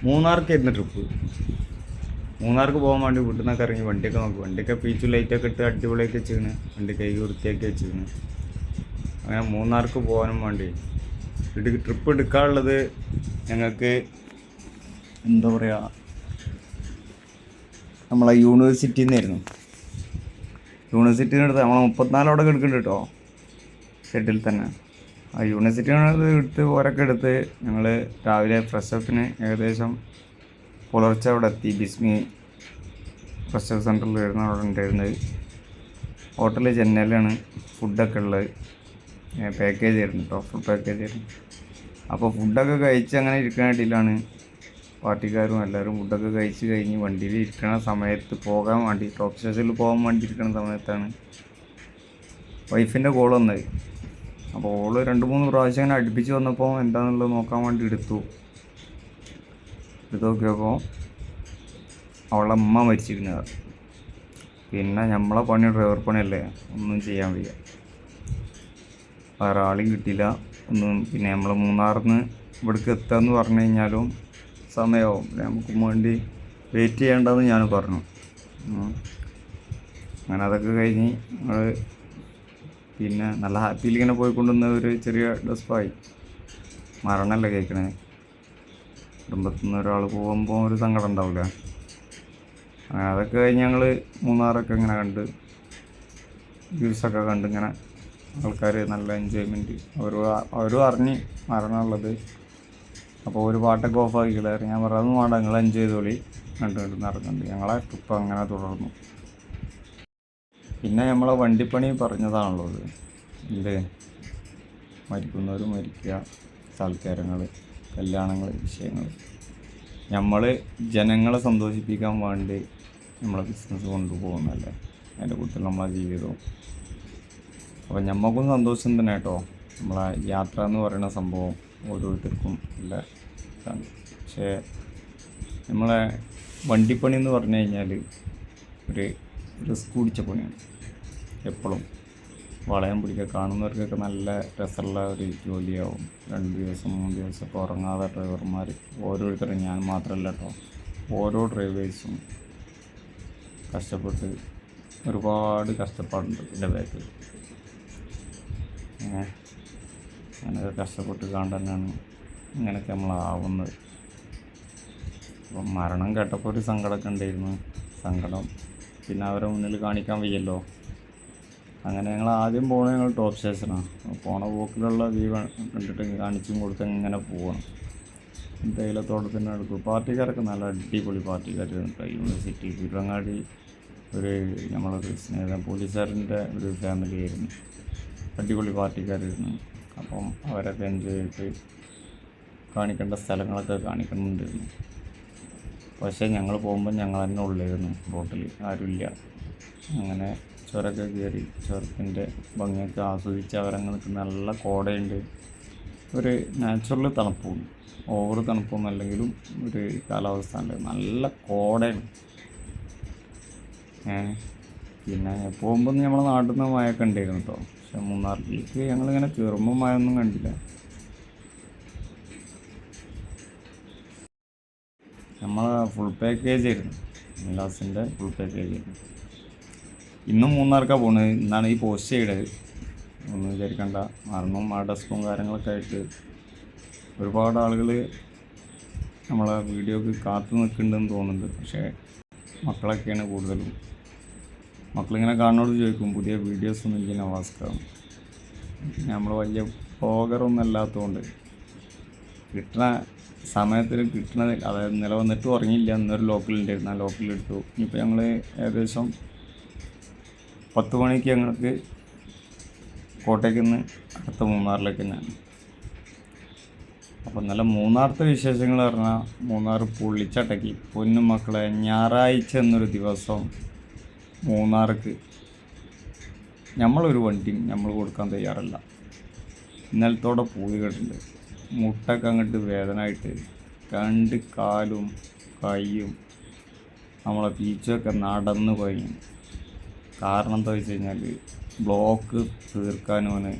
മൂന്നാർക്കായിരുന്നു trip. മൂന്നാർക്ക് പോകാൻ വേണ്ടി വീട്ടിൽ നിന്നൊക്കെ ഇറങ്ങി വണ്ടിയൊക്കെ നോക്കി. വണ്ടിയൊക്കെ പീച്ചു ലൈറ്റൊക്കെ ഇട്ട് അടിപൊളിയാക്കി വെച്ചിരുന്നു. വണ്ടി കൈ വൃത്തിയാക്കി വെച്ചിരുന്നു. അങ്ങനെ മൂന്നാർക്ക് പോകാനും വേണ്ടി ട്രിപ്പ് എടുക്കാനുള്ളത് ഞങ്ങൾക്ക് എന്താ പറയുക, നമ്മളെ യൂണിവേഴ്സിറ്റിയിൽ നിന്നായിരുന്നു. യൂണിവേഴ്സിറ്റിയിൽ നിന്ന് എടുത്ത് നമ്മളെ 34 അവിടെ എടുക്കുന്നുണ്ട് കേട്ടോ, ഷെഡിൽ തന്നെ. ആ യൂണിവേഴ്സിറ്റിയിൽ എടുത്ത് ഓരൊക്കെ എടുത്ത് ഞങ്ങൾ രാവിലെ ഫ്രഷപ്പിന് ഏകദേശം പുലർച്ചെ അവിടെ എത്തി. ബിസ്മി ഫ്രഷപ്പ് സെൻറ്ററിൽ വരുന്ന അവിടെ ഉണ്ടായിരുന്നത്. ഹോട്ടലിൽ ചെന്നൈയിലാണ് ഫുഡൊക്കെ ഉള്ളത്. പാക്കേജ് ആയിരുന്നു കേട്ടോ, ഫുൾ പാക്കേജ് ആയിരുന്നു. അപ്പോൾ ഫുഡൊക്കെ കഴിച്ച് അങ്ങനെ ഇരിക്കാനായിട്ടില്ലാണ് പാർട്ടിക്കാരും എല്ലാവരും ഫുഡൊക്കെ കഴിച്ച് കഴിഞ്ഞ് വണ്ടിയിൽ ഇരിക്കണ സമയത്ത് പോകാൻ വേണ്ടി ടോപ്പ് സ്റ്റേഷനിൽ പോകാൻ വേണ്ടി ഇരിക്കുന്ന സമയത്താണ് വൈഫിൻ്റെ കോൾ വന്നത്. അപ്പോൾ ഓള് 2-3 പ്രാവശ്യം അങ്ങനെ അടുപ്പിച്ച് വന്നപ്പോൾ എന്താണെന്നുള്ളത് നോക്കാൻ വേണ്ടി എടുത്ത് നോക്കിയപ്പോൾ അവളെ അമ്മ മരിച്ചിരുന്നത്. പിന്നെ നമ്മളെ പണി ഡ്രൈവർ പണിയല്ലേ, ഒന്നും ചെയ്യാൻ വയ്യ, വേറെ ആളും കിട്ടിയില്ല ഒന്നും. പിന്നെ നമ്മൾ മൂന്നാറിൽ നിന്ന് ഇവിടേക്ക് എത്തുകയെന്ന് പറഞ്ഞു കഴിഞ്ഞാലും സമയമാവും, നമുക്ക് വേണ്ടി വെയിറ്റ് ചെയ്യേണ്ടതെന്ന് ഞാൻ പറഞ്ഞു. അങ്ങനെ അതൊക്കെ കഴിഞ്ഞ് നമ്മൾ പിന്നെ നല്ല ഹാപ്പിയിൽ ഇങ്ങനെ പോയിക്കൊണ്ടുവന്ന ഒരു ചെറിയ ഡെസ്പായി. മരണമല്ലേ കേൾക്കണേ, കുടുംബത്തിൽ നിന്ന് ഒരാൾ പോകുമ്പോൾ ഒരു സങ്കടം ഉണ്ടാവില്ല. അങ്ങനെ അതൊക്കെ കഴിഞ്ഞ് ഞങ്ങൾ മൂന്നാറൊക്കെ ഇങ്ങനെ കണ്ട് വ്യൂസൊക്കെ കണ്ട് ഇങ്ങനെ ആൾക്കാർ നല്ല എൻജോയ്മെൻറ്റ്. അവരും അറിഞ്ഞ് മരണമുള്ളത്. അപ്പോൾ ഒരു പാട്ടൊക്കെ ഓഫാക്കിയില്ലായിരുന്നു. ഞാൻ പറഞ്ഞു വേണ്ട, നിങ്ങൾ എൻജോയ് ചെയ്തോളി, കണ്ട് നടക്കുന്നുണ്ട്. ഞങ്ങളെ ട്രിപ്പ് അങ്ങനെ തുടർന്നു. പിന്നെ നമ്മളെ വണ്ടിപ്പണി പറഞ്ഞതാണല്ലോ ഇത്. എന്ത് മരിക്കുന്നവർ മരിക്കുക, സൽക്കാരങ്ങൾ, കല്യാണങ്ങൾ, വിഷയങ്ങൾ. നമ്മൾ ജനങ്ങളെ സന്തോഷിപ്പിക്കാൻ വേണ്ടി നമ്മളെ ബിസിനസ് കൊണ്ടുപോകുന്നതല്ലേ, അതിൻ്റെ കൂട്ടത്തിൽ നമ്മളെ ജീവിതവും. അപ്പോൾ നമുക്കും സന്തോഷം തന്നെ കേട്ടോ. നമ്മളെ യാത്ര എന്ന് പറയുന്ന സംഭവം ഓരോരുത്തർക്കും നല്ല ഇതാണ്. പക്ഷേ നമ്മളെ വണ്ടിപ്പണി എന്ന് പറഞ്ഞു കഴിഞ്ഞാൽ ഒരു റിസ്ക് പിടിച്ച പണിയാണ്. എപ്പോഴും വളയം പിടിക്കുക, കാണുന്നവർക്കൊക്കെ നല്ല രസമുള്ള ഒരു ജോലിയാവും. 2 ദിവസം 3 ദിവസം ഇപ്പോൾ ഉറങ്ങാതെ ഡ്രൈവർമാർ ഓരോരുത്തരും, ഞാൻ മാത്രമല്ല കേട്ടോ, ഓരോ ഡ്രൈവേഴ്സും കഷ്ടപ്പെട്ട് ഒരുപാട് കഷ്ടപ്പാടുണ്ട് ഇതിൻ്റെ ബാക്കിൽ. അങ്ങനെയൊക്കെ കഷ്ടപ്പെട്ട് കണ്ട് തന്നെയാണ് ഇങ്ങനെയൊക്കെ നമ്മളാവുന്നത്. അപ്പം മരണം കേട്ടപ്പോൾ ഒരു സങ്കടമൊക്കെ ഉണ്ടായിരുന്നു. സങ്കടം പിന്നെ അവരെ മുന്നിൽ കാണിക്കാൻ വയ്യല്ലോ. അങ്ങനെ ഞങ്ങൾ ആദ്യം പോകുന്നത് ഞങ്ങൾ ടോപ്പ് സ്റ്റേഷനാണ്. പോണ പോക്കിലുള്ള വ്യൂ കണ്ടിട്ട് കാണിച്ചും കൊടുത്ത് ഇങ്ങനെ പോകണം. തേയിലത്തോട്ടത്തിൻ്റെ അടുത്ത് പാർട്ടിക്കാരൊക്കെ നല്ല അടിപൊളി പാർട്ടിക്കാരായിരുന്നു കേട്ടോ. യൂണിവേഴ്സിറ്റി തിരുവങ്ങാടി ഒരു നമ്മളൊരു സ്നേഹിതൻ പോലീസുകാരൻ്റെ ഒരു ഫാമിലി ആയിരുന്നു. അടിപൊളി പാർട്ടിക്കാരായിരുന്നു. അപ്പം അവരൊക്കെ എൻജോയ് ചെയ്തിട്ട് കാണിക്കേണ്ട സ്ഥലങ്ങളൊക്കെ കാണിക്കുന്നുണ്ടായിരുന്നു. പക്ഷേ ഞങ്ങൾ പോകുമ്പോൾ ഞങ്ങൾ തന്നെ ഉള്ളായിരുന്നു, റോട്ടിൽ ആരുമില്ല. അങ്ങനെ ചുരമൊക്കെ കയറി ചുരത്തിൻ്റെ ഭംഗിയൊക്കെ ആസ്വദിച്ച് അവരങ്ങൾക്ക് നല്ല കോടയുണ്ട്. ഒരു നാച്ചുറൽ തണുപ്പും, ഓവർ തണുപ്പൊന്നും അല്ലെങ്കിലും ഒരു കാലാവസ്ഥ ഉണ്ട്, നല്ല കോടയാണ്. പിന്നെ പോകുമ്പോൾ നമ്മുടെ നാട്ടിൽ നിന്ന് മഴയൊക്കെ ഉണ്ടായിരുന്നു കേട്ടോ. പക്ഷെ മൂന്നാറിലേക്ക് ഞങ്ങളിങ്ങനെ കയറുമ്പോൾ മഴയൊന്നും കണ്ടില്ല. നമ്മൾ ഫുൾ പാക്കേജ് ആയിരുന്നു, മിലാസിൻ്റെ ഫുൾ പാക്കേജ് ആയിരുന്നു. ഇന്നും മൂന്നാർക്കാണ് പോകുന്നത്. ഇന്നാണ് ഈ പോസ്റ്റ് ചെയ്തത്, ഒന്നും വിചാരിക്കണ്ട. മരണവും ഡെസ്കും കാര്യങ്ങളൊക്കെ ആയിട്ട് ഒരുപാട് ആളുകൾ നമ്മളെ വീഡിയോക്ക് കാത്തു നിൽക്കുന്നുണ്ടെന്ന് തോന്നുന്നുണ്ട്. പക്ഷേ മക്കളൊക്കെയാണ് കൂടുതലും. മക്കളിങ്ങനെ കാണുന്നോട് ചോദിക്കും പുതിയ വീഡിയോസൊന്നും ഇല്ല നവാസ്കാരം. നമ്മൾ വലിയ ബ്ലോഗറൊന്നും അല്ലാത്തതുകൊണ്ട് കിട്ടുന്ന സമയത്തിൽ കിട്ടുന്ന, അതായത് നിലവന്നിട്ട് ഉറങ്ങിയില്ല. ഇന്നൊരു ലോക്കലുണ്ടായിരുന്നു, ആ ലോക്കലെടുത്തു. ഇനിയിപ്പോൾ ഞങ്ങൾ ഏകദേശം 10 മണിക്ക് ഞങ്ങൾക്ക് കോട്ടയ്ക്ക് നിന്ന് അടുത്ത മൂന്നാറിലേക്ക് തന്നെയാണ്. അപ്പോൾ നല്ല മൂന്നാറത്തെ വിശേഷങ്ങൾ പറഞ്ഞാൽ, മൂന്നാർ പുള്ളിച്ചട്ടയ്ക്ക് പൊന്നും മക്കളെ, ഞായറാഴ്ച എന്നൊരു ദിവസം മൂന്നാർക്ക് നമ്മളൊരു വണ്ടിയും നമ്മൾ കൊടുക്കാൻ തയ്യാറല്ല. ഇന്നലത്തോടെ പൂതി കേട്ടിട്ടുണ്ട്. മുട്ടൊക്കെ അങ്ങോട്ട് വേദനയായിട്ട് 2 കാലും കൈയും നമ്മളെ പീച്ചൊക്കെ നടന്ന് പോയി. കാരണം എന്താ വെച്ച് കഴിഞ്ഞാൽ ബ്ലോക്ക് തീർക്കാനും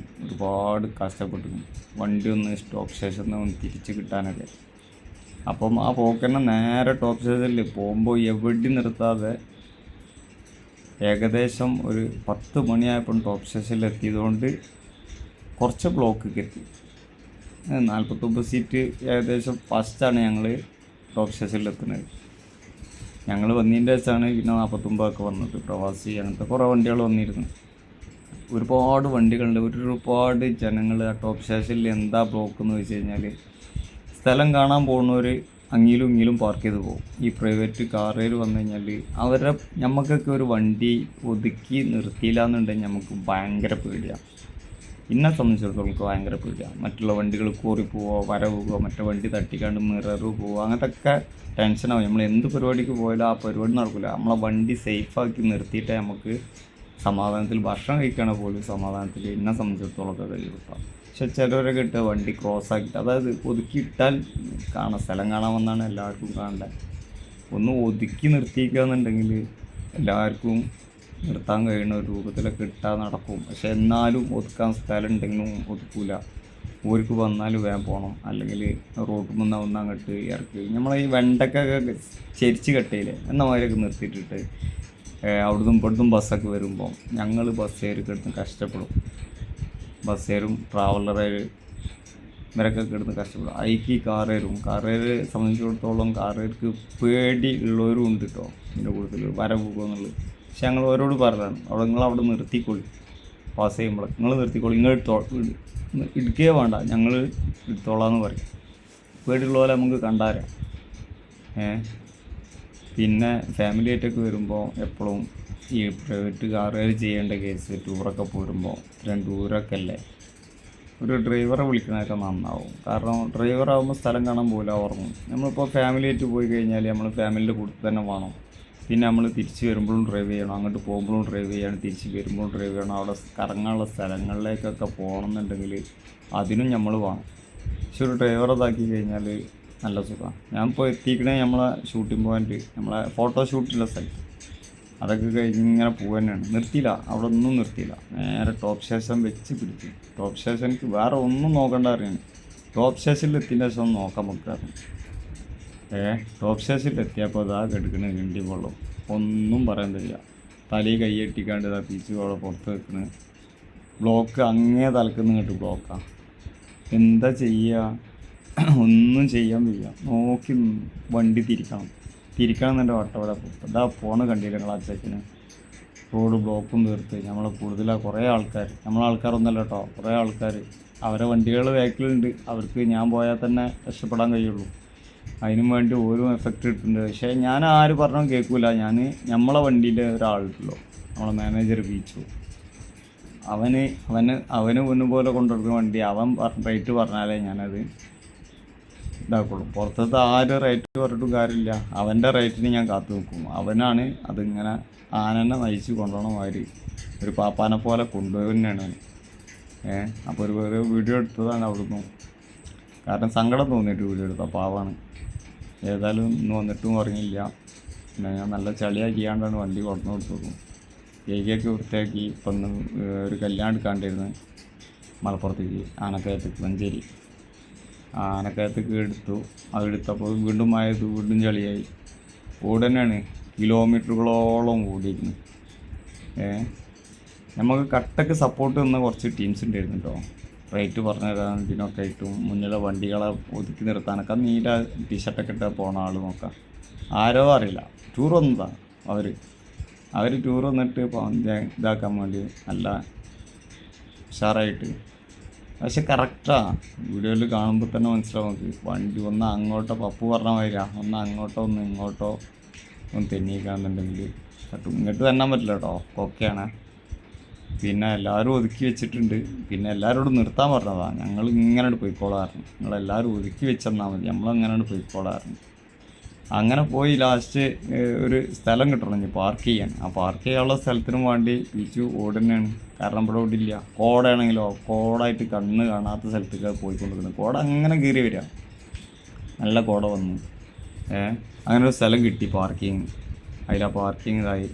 ഒരുപാട് കഷ്ടപ്പെട്ടു. വണ്ടി ഒന്ന് സ്റ്റോപ്പ് സ്റ്റേഷനിൽ ഒന്ന് തിരിച്ച് കിട്ടാനൊക്കെ അപ്പം ആ പോക്കന്നെ നേരെ ടോപ്പ് സ്റ്റേഷനിൽ പോകുമ്പോൾ എവിടെ നിർത്താതെ ഏകദേശം ഒരു 10 മണിയായപ്പോൾ ടോപ്പ് സ്റ്റേഷനിൽ എത്തിയതുകൊണ്ട് കുറച്ച് ബ്ലോക്കൊക്കെ എത്തി. 49 സീറ്റ് ഏകദേശം ഫസ്റ്റാണ് ഞങ്ങൾ ടോപ്പ് സ്റ്റേഷനിൽ എത്തുന്നത്. ഞങ്ങൾ വന്നതിൻ്റെ വെച്ചാണ് പിന്നെ 49 വന്നത്. പ്രവാസി അങ്ങനത്തെ കുറേ വണ്ടികൾ വന്നിരുന്നു. ഒരുപാട് വണ്ടികളുണ്ട്, ഒരുപാട് ജനങ്ങൾ. ആ ടോപ്പ് സ്റ്റേഷനിൽ എന്താ ബ്ലോക്ക് എന്ന് വെച്ച് കഴിഞ്ഞാൽ സ്ഥലം കാണാൻ പോകുന്നവർ അങ്ങിലും ഇങ്ങിലും പാർക്ക് ചെയ്ത് പോകും. ഈ പ്രൈവറ്റ് കാറുകാർ വന്നു കഴിഞ്ഞാൽ അവരെ നമുക്കൊക്കെ ഒരു വണ്ടി ഒതുക്കി നിർത്തിയില്ല എന്നുണ്ടെങ്കിൽ നമുക്ക് ഭയങ്കര പേടിയാണ്. എന്നെ സംബന്ധിച്ചിടത്തോളം എനിക്ക് ഭയങ്കര പേടിയാണ്. മറ്റുള്ള വണ്ടികൾ കോറി പോവുക, വര പോവുക, മറ്റേ വണ്ടി തട്ടിക്കാണ്ട് മിററ് പോവുക, അങ്ങനത്തെയൊക്കെ ടെൻഷനാവും. നമ്മൾ എന്ത് പരിപാടിക്ക് പോയാലും ആ പരിപാടി നടക്കില്ല. നമ്മളെ വണ്ടി സേഫാക്കി നിർത്തിയിട്ടേ നമുക്ക് സമാധാനത്തിൽ ഭക്ഷണം കഴിക്കുകയാണെങ്കിൽ പോലും സമാധാനത്തിൽ എന്നെ സംബന്ധിച്ചിടത്തോളം ഒക്കെ കഴിയും കേട്ടോ. പക്ഷെ ചിലവരൊക്കെ ഇട്ട് വണ്ടി ക്രോസ് ആക്കിയിട്ട്, അതായത് ഒതുക്കിയിട്ടാൽ കാണാം, സ്ഥലം കാണാമെന്നാണ് എല്ലാവർക്കും കാണേണ്ടത്. ഒന്ന് ഒതുക്കി നിർത്തിക്കുക എന്നുണ്ടെങ്കിൽ എല്ലാവർക്കും നിർത്താൻ കഴിയുന്ന ഒരു രൂപത്തിലൊക്കെ ഇട്ടാൽ നടക്കും. പക്ഷെ എന്നാലും ഒതുക്കാൻ സ്ഥലം ഉണ്ടെങ്കിലും ഒതുക്കില്ല. ഊർക്ക് വന്നാൽ വേഗം പോകണം, അല്ലെങ്കിൽ റോട്ടിൽ നിന്ന് ഒന്ന് അങ്ങോട്ട് ഇറക്കി നമ്മളെ ഈ വെണ്ടക്കൊക്കെ ചെരിച്ച് കട്ടയില്ലേ എന്ന മാതിരിയൊക്കെ നിർത്തിയിട്ടിട്ട് അവിടുന്ന് ഇവിടുന്നും ബസ്സൊക്കെ വരുമ്പോൾ ഞങ്ങൾ ബസ് കയറിക്കിടന്ന് കഷ്ടപ്പെടും. ബസ്സേരും ട്രാവലറേർ ഇവരൊക്കെ കിടന്ന് കഷ്ടപ്പെടും. അതിക്ക് കാറുകാരെ സംബന്ധിച്ചിടത്തോളം കാറുകാർക്ക് പേടി ഉള്ളവരും ഉണ്ട് കേട്ടോ. ഇതിൻ്റെ കൂടുതൽ വര പോകുമെന്നുള്ളത്. പക്ഷെ ഞങ്ങൾ അവരോട് പറഞ്ഞതാണ്, അവിടെ നിർത്തിക്കൊള്ളി, പാസ് ചെയ്യുമ്പോൾ നിങ്ങൾ നിർത്തിക്കൊള്ളി, നിങ്ങൾ ഇടുക്കുകയോ വേണ്ട, ഞങ്ങൾ എടുത്തോളാമെന്ന് പറയും. പേടിയുള്ള പോലെ നമുക്ക് കണ്ടാരാം. പിന്നെ ഫാമിലി ആയിട്ടൊക്കെ വരുമ്പോൾ എപ്പോഴും ഈ പ്രൈവറ്റ് കാറുകാർ ചെയ്യേണ്ട കേസ്, ടൂറൊക്കെ പോരുമ്പോൾ ഇത്രയും ദൂരമൊക്കെ അല്ലേ, ഒരു ഡ്രൈവറെ വിളിക്കണതൊക്കെ നന്നാവും. കാരണം ഡ്രൈവറാകുമ്പോൾ സ്ഥലം കാണാൻ പോകില്ല, ഉറങ്ങും. നമ്മളിപ്പോൾ ഫാമിലി ആയിട്ട് പോയി കഴിഞ്ഞാൽ നമ്മൾ ഫാമിലിൻ്റെ കൂടെ തന്നെ വേണം. പിന്നെ നമ്മൾ തിരിച്ച് വരുമ്പോഴും ഡ്രൈവ് ചെയ്യണം, അങ്ങോട്ട് പോകുമ്പോഴും ഡ്രൈവ് ചെയ്യണം, തിരിച്ച് വരുമ്പോഴും ഡ്രൈവ് ചെയ്യണം. അവിടെ കറങ്ങാനുള്ള സ്ഥലങ്ങളിലേക്കൊക്കെ പോകണമെന്നുണ്ടെങ്കിൽ അതിനും നമ്മൾ വേണം. പക്ഷെ ഒരു ഡ്രൈവറെ ഇതാക്കി കഴിഞ്ഞാൽ നല്ല സുഖമാണ്. ഞാൻ ഇപ്പോൾ എത്തിക്കണേ നമ്മളെ ഷൂട്ടിംഗ് പോയിൻറ്റ്, നമ്മളെ ഫോട്ടോ ഷൂട്ടിൻ്റെ സ്ഥലം, അതൊക്കെ കഴിഞ്ഞ് ഇങ്ങനെ പോകുക തന്നെയാണ്. നിർത്തിയില്ല, അവിടെ ഒന്നും നിർത്തിയില്ല. നേരെ ടോപ്പ് സ്റ്റേഷൻ വെച്ച് പിടിച്ചു. ടോപ്പ് സ്റ്റേഷനിക്ക് വേറെ ഒന്നും നോക്കണ്ട അറിയാണ്. ടോപ്പ് സ്റ്റേഷനിൽ എത്തിയതിൻ്റെ ശേഷം നോക്കാൻ നോക്കാറുണ്ട്. ടോപ്പ് സ്റ്റേഷനിൽ എത്തിയപ്പോൾ അതാ കെടുക്കണ കിണ്ടി വെള്ളം, ഒന്നും പറയാൻ തരില്ല. തലയിൽ കൈയെട്ടിക്കാണ്ട് ഇതാ പീച്ച് അവിടെ പുറത്ത് വെക്കണ്. ബ്ലോക്ക് അങ്ങേ തലക്കുന്ന കേട്ട് ബ്ലോക്കാണ്. എന്താ ചെയ്യുക, ഒന്നും ചെയ്യാൻ വയ്യ. നോക്കി വണ്ടി തിരിക്കണം എന്നെ വട്ടവിടെ പോകും. ഇതാ പോണ കണ്ടില്ല നിങ്ങൾ അച്ചക്കിന്. റോഡ് ബ്ലോക്കും തീർത്ത് നമ്മളെ കൂടുതലാണ് കുറേ ആൾക്കാർ, നമ്മളെ ആൾക്കാരൊന്നുമല്ല കേട്ടോ, കുറേ ആൾക്കാർ. അവരെ വണ്ടികൾ ബാക്കിലുണ്ട്, അവർക്ക് ഞാൻ പോയാൽ തന്നെ രക്ഷപ്പെടാൻ കഴിയുള്ളൂ. അതിനും വേണ്ടി ഓരോ എഫക്റ്റ് ഇട്ടിട്ടുണ്ട്. പക്ഷേ ഞാൻ ആര് പറഞ്ഞാൽ കേൾക്കില്ല. നമ്മളെ വണ്ടിയിലെ ഒരാളുണ്ടല്ലോ, നമ്മളെ മാനേജർ ബീച്ചു, അവന് മുന്നുപോലെ കൊണ്ടുവരുന്ന വണ്ടി അവൻ റേറ്റ് പറഞ്ഞാലേ ഞാനത് ഇതാക്കുള്ളൂ. പുറത്തത്തെ ആര് റേറ്റ് പറഞ്ഞിട്ടും കാര്യമില്ല, അവൻ്റെ റേറ്റിന് ഞാൻ കാത്തു നിൽക്കും. അവനാണ് അതിങ്ങനെ ആനനെ നയിച്ച് കൊണ്ടുപോകണ മാതിരി ഒരു പാപ്പാനെ പോലെ കൊണ്ടുപോകുന്നതാണ്. അപ്പോൾ ഒരു വീഡിയോ എടുത്തതാണ് അവിടുന്ന്. കാരണം സങ്കടം തോന്നിയിട്ട് വീഡിയോ എടുത്ത പാവാണ്. ഏതായാലും ഇന്ന് വന്നിട്ടും ഉറങ്ങിയില്ല. പിന്നെ ഞാൻ നല്ല ചളിയാക്കിയാണ്ടാണ് വണ്ടി കൊണ്ടു കൊടുത്തത്. കേക്കൊക്കെ വൃത്തിയാക്കി. ഇപ്പം ഒരു കല്യാണം എടുക്കാണ്ടിരുന്നു മലപ്പുറത്തേക്ക്, ആനക്കയത്തേക്ക്, മഞ്ചേരി ആനക്കയത്തേക്ക് എടുത്തു. അതെടുത്തപ്പോൾ വീണ്ടും ആയത്, വീണ്ടും ചളിയായി. ഓട് തന്നെയാണ്, കിലോമീറ്ററുകളോളം ഓടിയിരുന്നു. നമുക്ക് കട്ടക്ക് സപ്പോർട്ട് തന്ന കുറച്ച് ടീംസ് ഉണ്ടായിരുന്നു കേട്ടോ. റേറ്റ് പറഞ്ഞു തരാൻ ഇതിനൊക്കെ ആയിട്ടും മുന്നിലെ വണ്ടികളെ ഒതുക്കി നിർത്താനൊക്കെ നീല ടീഷർട്ടൊക്കെ ഇട്ട് പോണ ആൾ നോക്കാം. ആരോ അറിയില്ല, ടൂർ വന്നതാണ് അവർ ടൂർ വന്നിട്ട് ഇതാക്കാൻ വേണ്ടി നല്ല ഉഷാറായിട്ട്. പക്ഷെ കറക്റ്റാണ്, വീഡിയോയിൽ കാണുമ്പോൾ തന്നെ മനസ്സിലാവും നമുക്ക്. വണ്ടി ഒന്ന് അങ്ങോട്ടോ, പപ്പു പറഞ്ഞ മാതിരി ഒന്ന് അങ്ങോട്ടോ ഒന്ന് ഇങ്ങോട്ടോ ഒന്ന് തെന്നിക്കാന്നുണ്ടെങ്കിൽ പറ്റും. ഇങ്ങോട്ട് തന്നാൻ പറ്റില്ല കേട്ടോ, ഓക്കെയാണ്. പിന്നെ എല്ലാവരും ഒതുക്കി വെച്ചിട്ടുണ്ട്. പിന്നെ എല്ലാവരോടും നിർത്താൻ പറഞ്ഞതാണ്. ഞങ്ങൾ ഇങ്ങനെ പോയിക്കോളാറുണ്ട്, നിങ്ങളെല്ലാവരും ഒതുക്കി വെച്ചെന്നാൽ മതി, നമ്മളങ്ങനെ പോയിക്കോളാറുണ്ട്. അങ്ങനെ പോയി ലാസ്റ്റ് ഒരു സ്ഥലം കിട്ടണം ഇനി പാർക്ക് ചെയ്യാൻ. ആ പാർക്ക് ചെയ്യാനുള്ള സ്ഥലത്തിനും വേണ്ടി ബീച്ച് ഓടുന്നതാണ്. കാരണം ഇവിടെ ഓടില്ല. കോടയാണെങ്കിലോ കോടായിട്ട് കണ്ണ് കാണാത്ത സ്ഥലത്തേക്ക് പോയിക്കൊണ്ടിരിക്കുന്നത്. കോട അങ്ങനെ കയറി വരിക, നല്ല കോട വന്നു. അങ്ങനെ ഒരു സ്ഥലം കിട്ടി പാർക്കിങ്. അതിലാ പാർക്കിങ് ഇതായി.